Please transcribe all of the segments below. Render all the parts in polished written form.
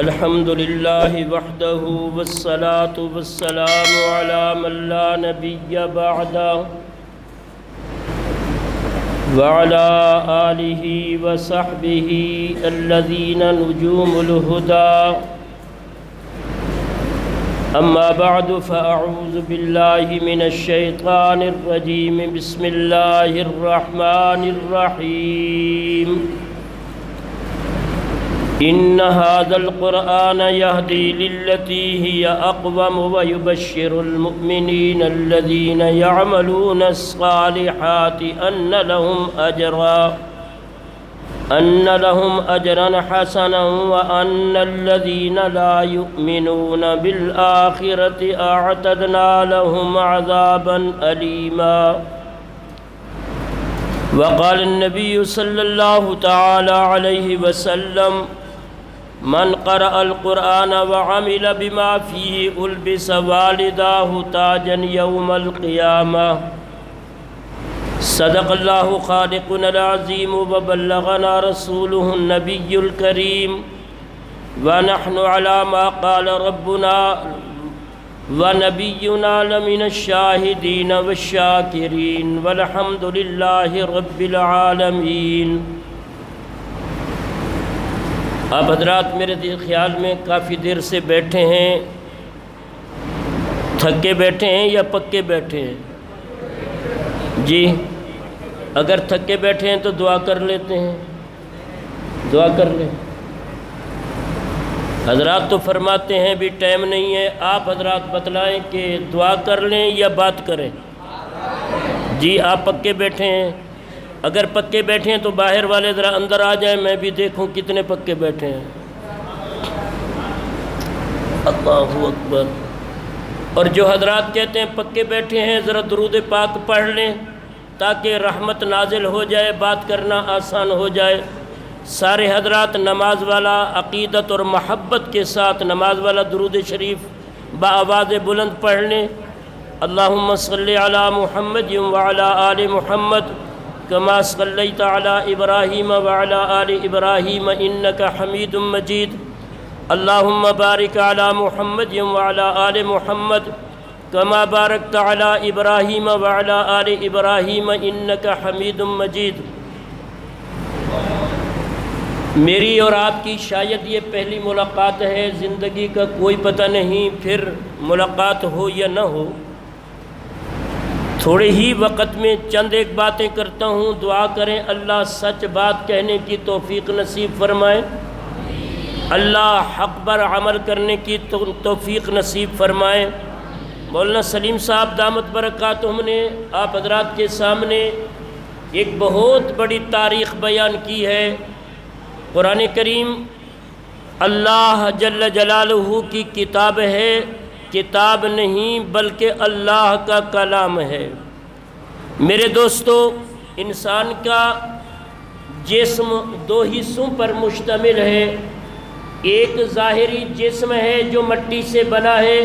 الحمد لله وحده والصلاة والسلام على من لا نبي بعده وعلى آله وصحبه الذين نجوم الهدى أما بعد فأعوذ بالله من الشيطان الرجيم بسم الله الرحمن الرحيم إن هذا القرآن يهدي للتي هي أقوم ويبشر المؤمنين الذين يعملون الصالحات أن لهم أجرا حسنا وأن الذين لا يؤمنون بالآخرة أعتدنا لهم عذابا أليما. وقال النبي صلى الله تعالى عليه وسلم من قرأ القرآن وعمل بما فيه ألبس والداه تاجا يوم القيامة. صدق الله خالقنا العظيم وبلغنا رسوله النبي الكريم ونحن على ما قال ربنا ونبينا لمن الشاهدين والشاكرين والحمد لله رب العالمين. آپ حضرات میرے خیال میں کافی دیر سے بیٹھے ہیں، تھکے بیٹھے ہیں یا پکے بیٹھے ہیں؟ جی اگر تھکے بیٹھے ہیں تو دعا کر لیتے ہیں، دعا کر لیں. حضرات تو فرماتے ہیں بھی ٹائم نہیں ہے، آپ حضرات بتلائیں کہ دعا کر لیں یا بات کریں. جی آپ پکے بیٹھے ہیں، اگر پکے بیٹھے ہیں تو باہر والے ذرا اندر آ جائیں، میں بھی دیکھوں کتنے پکے بیٹھے ہیں. اللہ اکبر. اور جو حضرات کہتے ہیں پکے بیٹھے ہیں ذرا درود پاک پڑھ لیں تاکہ رحمت نازل ہو جائے، بات کرنا آسان ہو جائے. سارے حضرات نماز والا عقیدت اور محبت کے ساتھ نماز والا درود شریف بآواز بلند پڑھ لیں. اللہم صلی علی محمد وعلی آل محمد کما صلیت علی ابراہیم وعلی آل ابراہیم انک حمید مجید. اللہم بارک علی محمد وعلی آل محمد کما بارکت علی ابراہیم وعلی آل ابراہیم انک حمید مجید. میری اور آپ کی شاید یہ پہلی ملاقات ہے، زندگی کا کوئی پتہ نہیں پھر ملاقات ہو یا نہ ہو. تھوڑے ہی وقت میں چند ایک باتیں کرتا ہوں، دعا کریں اللہ سچ بات کہنے کی توفیق نصیب فرمائے، اللہ حق پر عمل کرنے کی توفیق نصیب فرمائے. مولانا سلیم صاحب دامت برکاتہم نے آپ حضرات کے سامنے ایک بہت بڑی تاریخ بیان کی ہے. قرآن کریم اللہ جل جلالہ کی کتاب ہے، کتاب نہیں بلکہ اللہ کا کلام ہے. میرے دوستو، انسان کا جسم دو حصوں پر مشتمل ہے. ایک ظاہری جسم ہے جو مٹی سے بنا ہے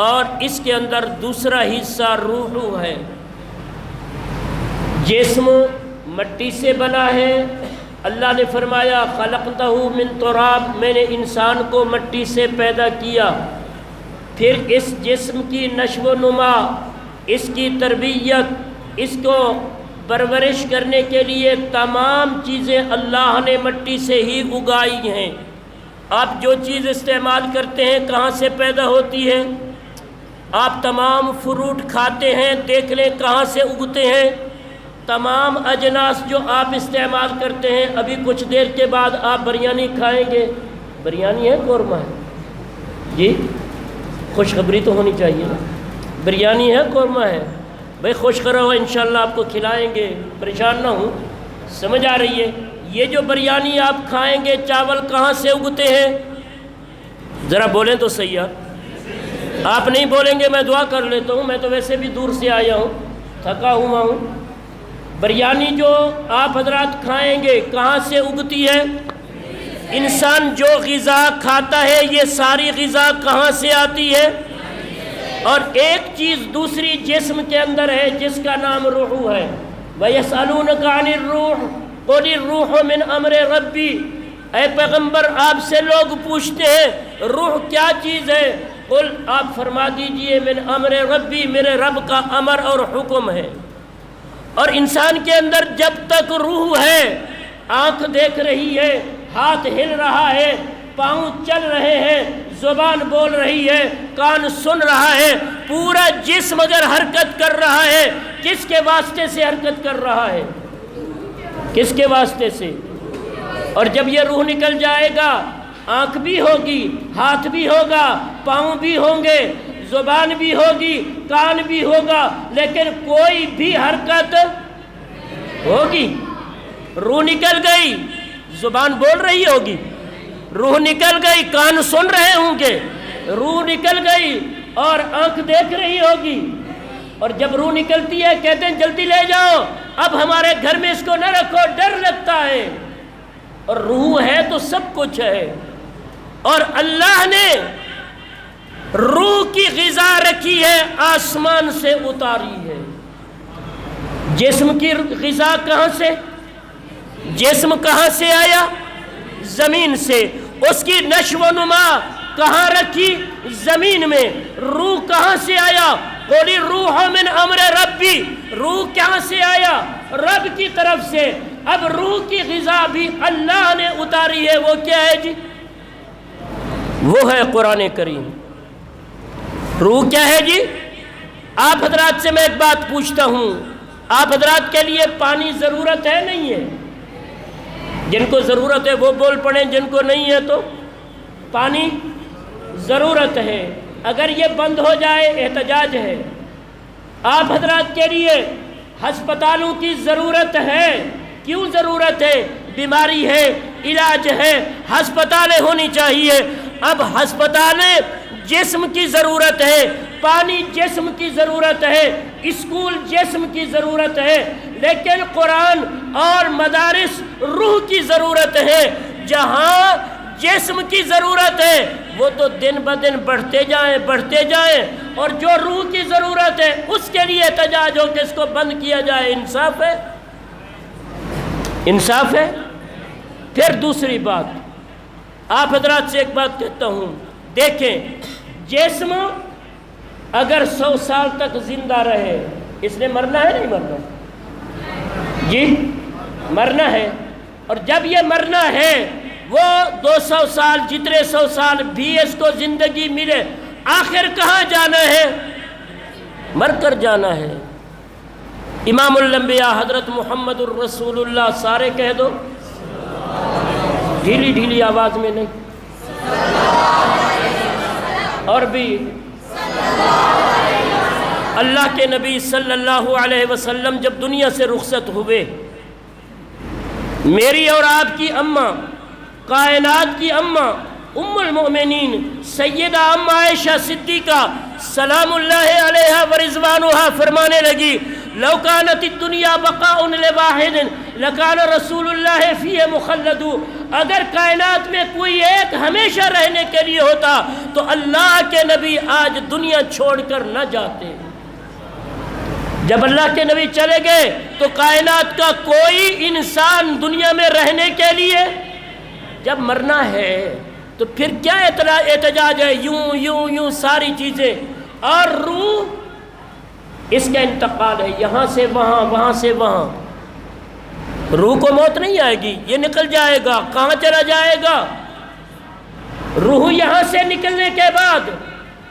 اور اس کے اندر دوسرا حصہ روح ہے. جسم مٹی سے بنا ہے. اللہ نے فرمایا خلقتہ من تراب، میں نے انسان کو مٹی سے پیدا کیا. پھر اس جسم کی نشو و نما، اس کی تربیت، اس کو پرورش کرنے کے لیے تمام چیزیں اللہ نے مٹی سے ہی اگائی ہیں. آپ جو چیز استعمال کرتے ہیں کہاں سے پیدا ہوتی ہے؟ آپ تمام فروٹ کھاتے ہیں، دیکھ لیں کہاں سے اگتے ہیں. تمام اجناس جو آپ استعمال کرتے ہیں، ابھی کچھ دیر کے بعد آپ بریانی کھائیں گے. بریانی ہے قورمہ ہے؟ جی خوشخبری تو ہونی چاہیے نا. بریانی ہے قورمہ ہے؟ بھائی خوش کرو، انشاءاللہ آپ کو کھلائیں گے، پریشان نہ ہوں. سمجھ آ رہی ہے؟ یہ جو بریانی آپ کھائیں گے، چاول کہاں سے اگتے ہیں؟ ذرا بولیں تو صحیح. آپ نہیں بولیں گے میں دعا کر لیتا ہوں، میں تو ویسے بھی دور سے آیا ہوں، تھکا ہوا ہوں. بریانی جو آپ حضرات کھائیں گے کہاں سے اگتی ہے؟ انسان جو غذا کھاتا ہے یہ ساری غذا کہاں سے آتی ہے؟ اور ایک چیز دوسری جسم کے اندر ہے جس کا نام روح ہے. وَيَسْأَلُونَكَ عَنِ الرُّوحِ قُلِ الرُّوحُ مِنْ أَمْرِ رَبِّي. اے پیغمبر آپ سے لوگ پوچھتے ہیں روح کیا چیز ہے، قل آپ فرما دیجئے من امر ربی، میرے رب کا امر اور حکم ہے۔ اور انسان کے اندر جب تک روح ہے، آنکھ دیکھ رہی ہے، ہاتھ ہل رہا ہے، پاؤں چل رہے ہیں، زبان بول رہی ہے، کان سن رہا ہے، پورا جسم اگر حرکت کر رہا ہے، کس کے واسطے سے حرکت کر رہا ہے؟ کس کے واسطے سے؟ اور جب یہ روح نکل جائے گا، آنکھ بھی ہوگی، ہاتھ بھی ہوگا، پاؤں بھی ہوں گے، زبان بھی ہوگی، کان بھی ہوگا، لیکن کوئی بھی حرکت ہوگی؟ روح نکل گئی، زبان بول رہی ہوگی، روح نکل گئی، کان سن رہے ہوں گے، روح نکل گئی اور آنکھ دیکھ رہی ہوگی۔ اور جب روح نکلتی ہے کہتے ہیں جلدی لے جاؤ، اب ہمارے گھر میں اس کو نہ رکھو، ڈر لگتا ہے۔ اور روح ہے تو سب کچھ ہے۔ اور اللہ نے روح کی غذا رکھی ہے، آسمان سے اتاری ہے۔ جسم کی غذا کہاں سے؟ جسم کہاں سے آیا؟ زمین سے۔ اس کی نشو و نما کہاں رکھی؟ زمین میں۔ روح کہاں سے آیا؟ قُلِ الرُّوحُ مِنْ أَمْرِ رَبِّي، روح کہاں سے آیا؟ رب کی طرف سے۔ اب روح کی غذا بھی اللہ نے اتاری ہے، وہ کیا ہے جی؟ وہ ہے قرآن کریم۔ روح کیا ہے جی؟ آپ حضرات سے میں ایک بات پوچھتا ہوں، آپ حضرات کے لیے پانی ضرورت ہے نہیں ہے؟ جن کو ضرورت ہے وہ بول پڑیں، جن کو نہیں ہے تو پانی ضرورت ہے۔ اگر یہ بند ہو جائے احتجاج ہے۔ آپ حضرات کے لیے ہسپتالوں کی ضرورت ہے۔ کیوں ضرورت ہے؟ بیماری ہے، علاج ہے، ہسپتالیں ہونی چاہیے۔ اب ہسپتالیں جسم کی ضرورت ہے، پانی جسم کی ضرورت ہے، اسکول جسم کی ضرورت ہے، لیکن قرآن اور مدارس روح کی ضرورت ہے۔ جہاں جسم کی ضرورت ہے وہ تو دن بدن بڑھتے جائیں، اور جو روح کی ضرورت ہے اس کے لیے احتجاج ہو کہ اس کو بند کیا جائے۔ انصاف ہے؟ انصاف ہے؟ پھر دوسری بات، آپ حضرات سے ایک بات کہتا ہوں، دیکھیں جسم اگر 100 سال تک زندہ رہے، اس نے مرنا ہے نہیں مرنا؟ جی مرنا ہے۔ اور جب یہ مرنا ہے، وہ 200 سال جتنے 100 سال بھی اس کو زندگی ملے، آخر کہاں جانا ہے؟ مر کر جانا ہے۔ امام الانبیاء حضرت محمد الرسول اللہ، سارے کہہ دو، ڈھیلی ڈھیلی آواز میں نہیں، اور بھی اللہ کے نبی صلی اللہ علیہ وسلم جب دنیا سے رخصت ہوئے، میری اور آپ کی اماں، کائنات کی اماں، ام المؤمنین سیدہ ام عائشہ صدیقہ سلام اللہ علیہا ورضوانہا فرمانے لگی، لو کانت الدنیا بقاء لواحد لکان رسول اللہ فیہ مخلد، اگر کائنات میں کوئی ایک ہمیشہ رہنے کے لیے ہوتا تو اللہ کے نبی آج دنیا چھوڑ کر نہ جاتے۔ جب اللہ کے نبی چلے گئے تو کائنات کا کوئی انسان دنیا میں رہنے کے لیے، جب مرنا ہے تو پھر کیا احتجاج ہے؟ یوں ساری چیزیں۔ اور روح اس کا انتقال ہے، یہاں سے وہاں، وہاں سے وہاں۔ روح کو موت نہیں آئے گی، یہ نکل جائے گا۔ کہاں چلا جائے گا؟ روح یہاں سے نکلنے کے بعد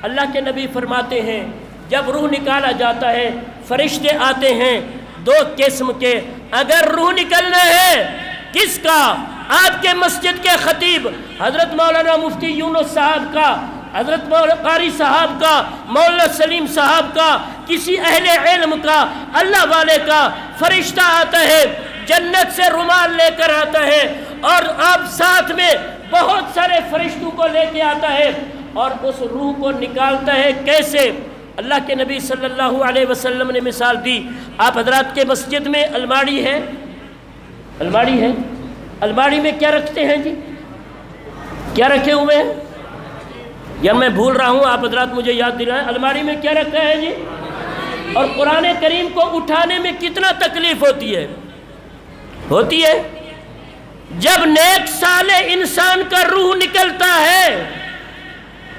اللہ کے نبی فرماتے ہیں جب روح نکالا جاتا ہے فرشتے آتے ہیں 2 قسم کے۔ اگر روح نکلنا ہے کس کا؟ آپ کے مسجد کے خطیب حضرت مولانا مفتی یونس صاحب کا، حضرت قاری صاحب کا، مولانا سلیم صاحب کا، کسی اہل علم کا، اللہ والے کا فرشتہ آتا ہے، جنت سے رومال لے کر آتا ہے، اور آپ ساتھ میں بہت سارے فرشتوں کو لے کے آتا ہے اور اس روح کو نکالتا ہے۔ کیسے؟ اللہ کے نبی صلی اللہ علیہ وسلم نے مثال دی، آپ حضرات کے مسجد میں الماڑی ہے، الماڑی ہے، الماڑی میں کیا رکھتے ہیں جی؟ کیا رکھے ہوئے ہیں؟ یا میں بھول رہا ہوں، آپ حضرات مجھے یاد دلائیں، الماڑی میں کیا رکھا ہے جی؟ اور قرآن کریم کو اٹھانے میں کتنا تکلیف ہوتی ہے؟ جب نیک صالح انسان کا روح نکلتا ہے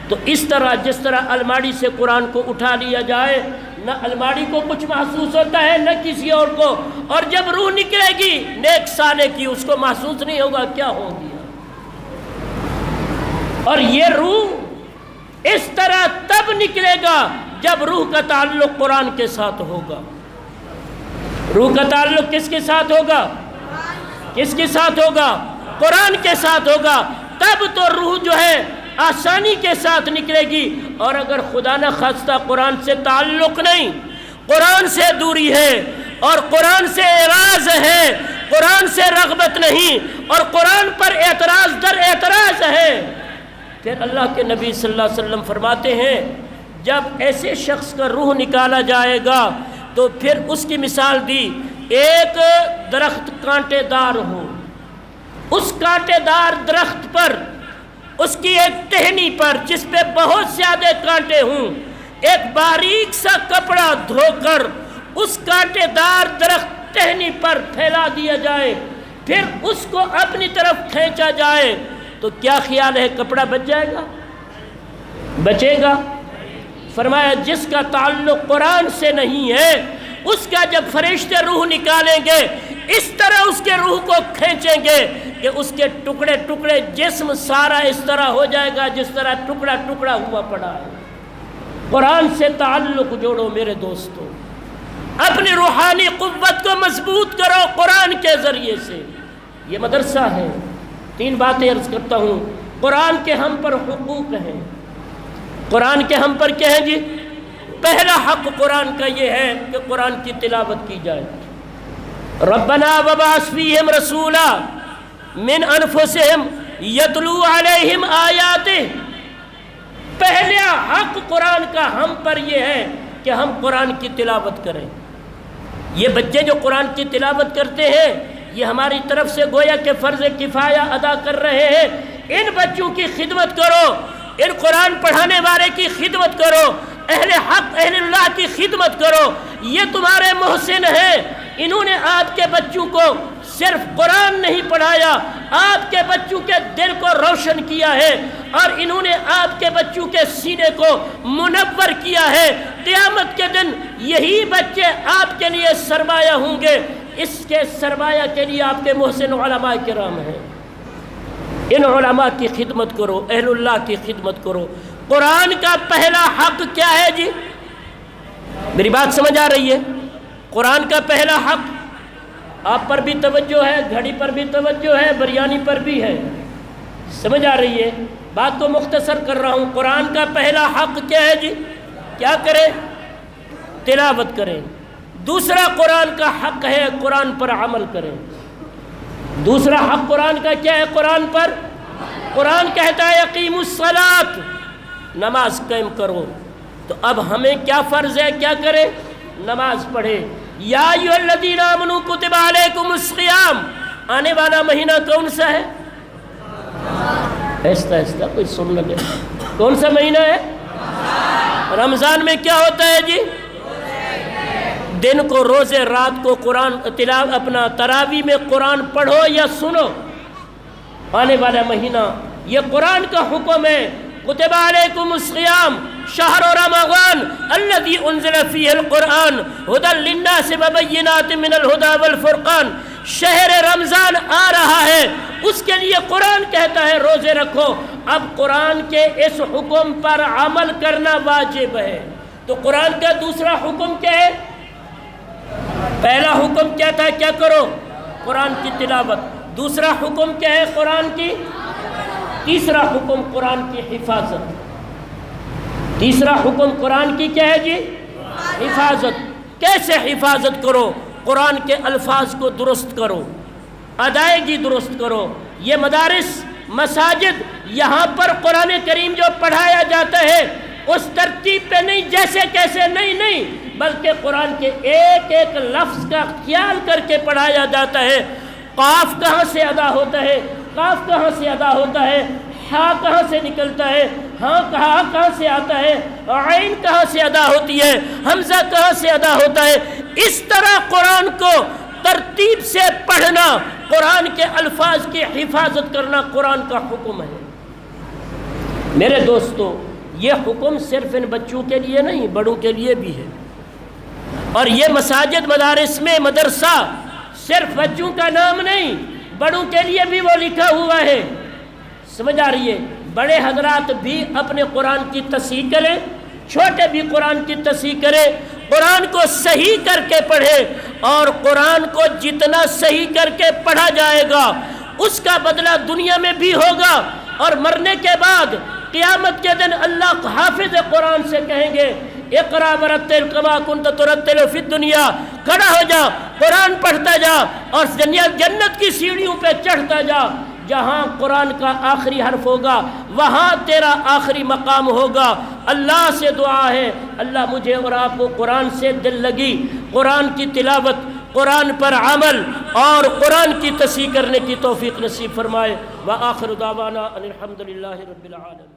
تو اس طرح جس طرح الماڑی سے قرآن کو اٹھا لیا جائے، نہ الماڑی کو کچھ محسوس ہوتا ہے نہ کسی اور کو، اور جب روح نکلے گی نیک صالح کی اس کو محسوس نہیں ہوگا کیا ہو گیا۔ اور یہ روح اس طرح تب نکلے گا جب روح کا تعلق قرآن کے ساتھ ہوگا۔ روح کا تعلق کس کے ساتھ ہوگا؟ کس کے ساتھ ہوگا؟ قرآن کے ساتھ ہوگا، تب تو روح جو ہے آسانی کے ساتھ نکلے گی۔ اور اگر خدا نہ خواستہ قرآن سے تعلق نہیں، قرآن سے دوری ہے اور قرآن سے اعراض ہے، قرآن سے رغبت نہیں اور قرآن پر اعتراض در اعتراض ہے، پھر اللہ کے نبی صلی اللہ علیہ وسلم فرماتے ہیں جب ایسے شخص کا روح نکالا جائے گا تو پھر اس کی مثال دی، ایک درخت کانٹے دار ہو، اس کانٹے دار درخت پر اس کی ایک ٹہنی پر جس پہ بہت زیادہ کانٹے ہوں، ایک باریک سا کپڑا دھو کر اس کانٹے دار درخت ٹہنی پر پھیلا دیا جائے، پھر اس کو اپنی طرف کھینچا جائے تو کیا خیال ہے کپڑا بچ جائے گا؟ بچے گا؟ فرمایا جس کا تعلق قرآن سے نہیں ہے اس کا جب فرشتے روح نکالیں گے اس طرح اس کے روح کو کھینچیں گے کہ اس کے ٹکڑے ٹکڑے جسم سارا اس طرح ہو جائے گا جس طرح ٹکڑا ٹکڑا ہوا پڑا ہے۔ قرآن سے تعلق جوڑو میرے دوستو، اپنی روحانی قوت کو مضبوط کرو قرآن کے ذریعے سے۔ یہ مدرسہ ہے۔ 3 باتیں عرض کرتا ہوں۔ قرآن کے ہم پر حقوق ہیں۔ قرآن کے ہم پر کیا ہے جی؟ پہلا حق قرآن کا یہ ہے کہ قرآن کی تلاوت کی جائے۔ ربنا وبعث فیہم رسولا من انفسہم یتلو علیہم آیاتہ۔ پہلا حق قرآن کا ہم پر یہ ہے کہ ہم قرآن کی تلاوت کریں۔ یہ بچے جو قرآن کی تلاوت کرتے ہیں یہ ہماری طرف سے گویا کہ فرض کفایہ ادا کر رہے ہیں۔ ان بچوں کی خدمت کرو، ان قرآن پڑھانے والے کی خدمت کرو، اہل حق اہل اللہ کی خدمت کرو۔ یہ تمہارے محسن ہیں، انہوں نے آپ کے بچوں کو صرف قرآن نہیں پڑھایا، آپ کے بچوں کے دل کو روشن کیا ہے اور انہوں نے آپ کے بچوں کے سینے کو منور کیا ہے۔ قیامت کے دن یہی بچے آپ کے لیے سرمایہ ہوں گے۔ اس کے سرمایہ کے لیے آپ کے محسن علماء کرام ہیں۔ ان علماء کی خدمت کرو، اہل اللہ کی خدمت کرو۔ قرآن کا پہلا حق کیا ہے جی؟ میری بات سمجھ آ رہی ہے؟ قرآن کا پہلا حق، آپ پر بھی توجہ ہے، گھڑی پر بھی توجہ ہے، بریانی پر بھی ہے، سمجھ آ رہی ہے؟ بات کو مختصر کر رہا ہوں۔ قرآن کا پہلا حق کیا ہے جی؟ کیا کریں؟ تلاوت کریں۔ دوسرا قرآن کا حق ہے قرآن پر عمل کریں۔ دوسرا حق قرآن کا کیا ہے؟ قرآن پر قرآن کہتا ہے اقیموا الصلاۃ، نماز قائم کرو۔ تو اب ہمیں کیا فرض ہے؟ کیا کریں؟ نماز پڑھے۔ یا ایھا الذین آمنوا کتب علیکم الصیام، آنے والا مہینہ کون سا ہے؟ ایسا ایسا کوئی سن لگے، کون سا مہینہ ہے؟ رمضان میں کیا ہوتا ہے جی؟ دن کو روزے، رات کو قرآن تلاوت، اپنا تراویح میں قرآن پڑھو یا سنو۔ آنے والا مہینہ یہ قرآن کا حکم ہے۔ کتب علیکم الصیام شہر رمضان الذی انزل فیہ القرآن ھدی للناس وبینات من الھدی والفرقان۔ شہر رمضان آ رہا ہے، اس کے لیے قرآن کہتا ہے روزے رکھو۔ اب قرآن کے اس حکم پر عمل کرنا واجب ہے۔ تو قرآن کا دوسرا حکم کیا ہے؟ پہلا حکم کیا تھا؟ کیا کرو؟ قرآن کی تلاوت۔ دوسرا حکم کیا ہے قرآن کی؟ تیسرا حکم قرآن کی حفاظت۔ تیسرا حکم قرآن کی کیا ہے جی؟ حفاظت۔ کیسے حفاظت کرو؟ قرآن کے الفاظ کو درست کرو، ادائیگی درست کرو۔ یہ مدارس، مساجد، یہاں پر قرآن کریم جو پڑھایا جاتا ہے اس ترتیب پہ نہیں جیسے کیسے، نہیں، بلکہ قرآن کے ایک ایک لفظ کا خیال کر کے پڑھایا جاتا ہے۔ قاف کہاں سے ادا ہوتا ہے، قاف کہاں سے ادا ہوتا ہے، ہاں کہاں سے نکلتا ہے، ہاں کہاں سے آتا ہے، عین کہاں سے ادا ہوتی ہے، حمزہ کہاں سے ادا ہوتا ہے۔ اس طرح قرآن کو ترتیب سے پڑھنا، قرآن کے الفاظ کی حفاظت کرنا قرآن کا حکم ہے۔ میرے دوستو، یہ حکم صرف ان بچوں کے لیے نہیں، بڑوں کے لیے بھی ہے۔ اور یہ مساجد مدارس میں مدرسہ صرف بچوں کا نام نہیں، بڑوں کے لیے بھی وہ لکھا ہوا ہے۔ سمجھ آ رہی ہے؟ بڑے حضرات بھی اپنے قرآن کی تصحیح کریں، چھوٹے بھی قرآن کی تصحیح کریں، قرآن کو صحیح کر کے پڑھے، اور قرآن کو جتنا صحیح کر کے پڑھا جائے گا اس کا بدلہ دنیا میں بھی ہوگا، اور مرنے کے بعد قیامت کے دن اللہ حافظ قرآن سے کہیں گے اقرا ورتل کما کنت ترتل فی الدنیا، کھڑا ہو جا، قرآن پڑھتا جا اور جنت کی سیڑھیوں پہ چڑھتا جا، جہاں قرآن کا آخری حرف ہوگا وہاں تیرا آخری مقام ہوگا۔ اللہ سے دعا ہے اللہ مجھے اور آپ کو قرآن سے دل لگی، قرآن کی تلاوت، قرآن پر عمل اور قرآن کی تصحیح کرنے کی توفیق نصیب فرمائے۔ وآخر دعوانا ان الحمد للہ رب العالمین۔